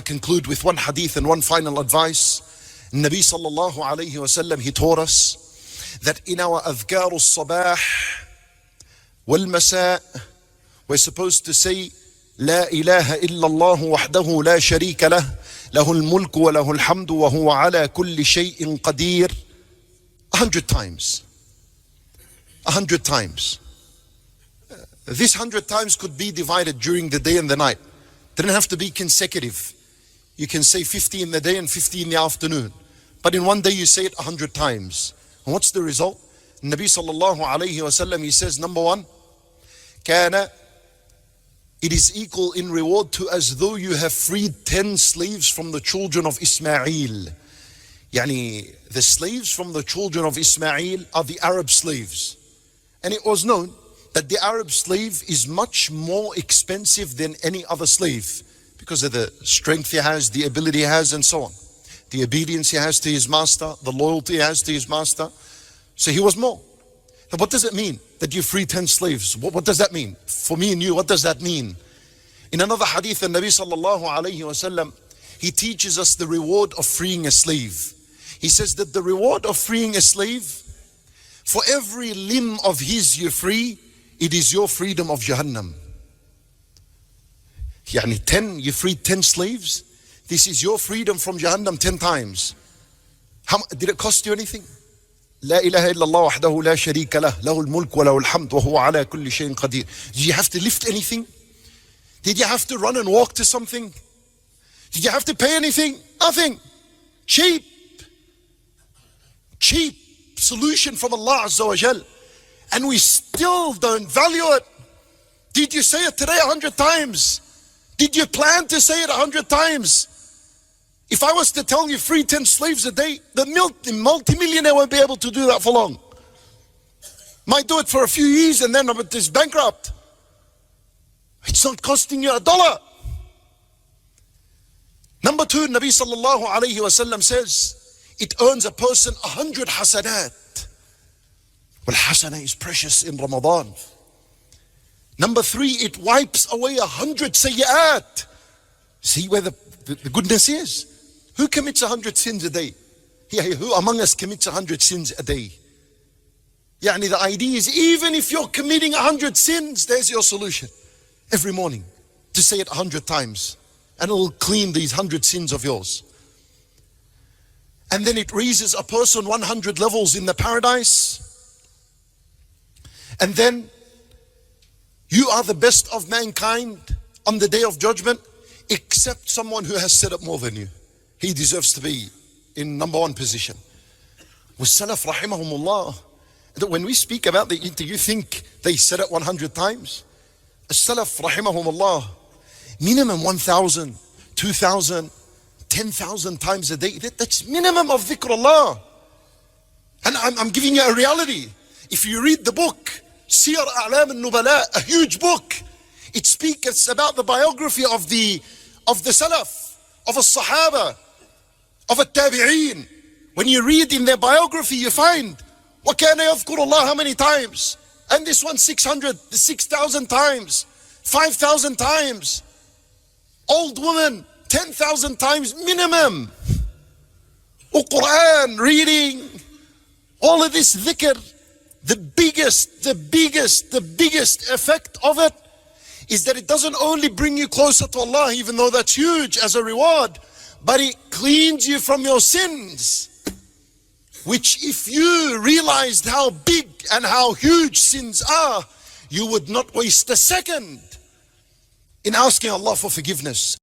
conclude with one hadith and one final advice. Nabi sallallahu alayhi wasallam, he taught us that in our adhkar al-sabah wal-masa, we're supposed to say la ilaha illallah wahdahu lasharikala, lahul mulku wa lahul hamdu wa huwa ala kuli shayin kadeer 100 times. 100 times. This 100 times could be divided during the day and the night. It didn't have to be consecutive. You can say 50 in the day and 50 in the afternoon. But in one day you say it 100 times. And what's the result? Nabi sallallahu alayhi wa sallam, he says, number one, it is equal in reward to as though you have freed 10 slaves from the children of Ismail. Yani, the slaves from the children of Ismail are the Arab slaves. And it was known that the Arab slave is much more expensive than any other slave because of the strength he has, the ability he has, and so on. The obedience he has to his master, the loyalty he has to his master. So he was more. Now what does it mean that you free 10 slaves? What does that mean? For me and you, what does that mean? In another hadith, the Nabi sallallahu alayhi wa sallam, he teaches us the reward of freeing a slave. He says that the reward of freeing a slave, for every limb of his you free, it is your freedom of Jahannam. Yani 10, you freed 10 slaves. This is your freedom from Jahannam 10 times. Did it cost you anything? La ilaha illallah wahdahu lasharikala, lahul mulku wa lahul hamdu wa huwa ala kuli shayin kadeer. Did you have to lift anything? Did you have to run and walk to something? Did you have to pay anything? Nothing. Cheap solution from Allah Azza wa Jal. And we still don't value it. Did you say it today 100 times? Did you plan to say it 100 times? If I was to tell you free 10 slaves a day, the multi-millionaire won't be able to do that for long. Might do it for a few years and then it's bankrupt. It's not costing you $1. Number two, Nabi sallallahu alayhi wa sallam says, it earns a person 100 hasanat. Well, hasanah is precious in Ramadan. Number three, it wipes away 100 sayyat. See where the goodness is? Who commits 100 sins a day? Yeah, who among us commits 100 sins a day? Yani the idea is, even if you're committing 100 sins, there's your solution. Every morning, to say it 100 times. And it'll clean these 100 sins of yours. And then it raises a person 100 levels in the paradise. And then you are the best of mankind on the day of judgment, except someone who has said it more than you. He deserves to be in number one position. With Salaf rahimahumullah, that when we speak about the, do you think they said it 100 times? Salaf rahimahumullah, minimum 1,000, 2,000, 10,000 times a day. That's minimum of dhikrullah. And I'm giving you a reality. If you read the book, Siyar A'lam al-Nubala, a huge book, it speaks about the biography of the Salaf, of the Sahaba, of the Tabi'een. When you read in their biography, you find, وَكَانَ يَذْكُرُ اللَّهَ how many times? And this one 6,000 times, 5,000 times. Old woman, 10,000 times minimum. Quran, reading, all of this dhikr. The biggest effect of it is that it doesn't only bring you closer to Allah, even though that's huge as a reward, but it cleans you from your sins. Which if you realized how big and how huge sins are, you would not waste a second in asking Allah for forgiveness.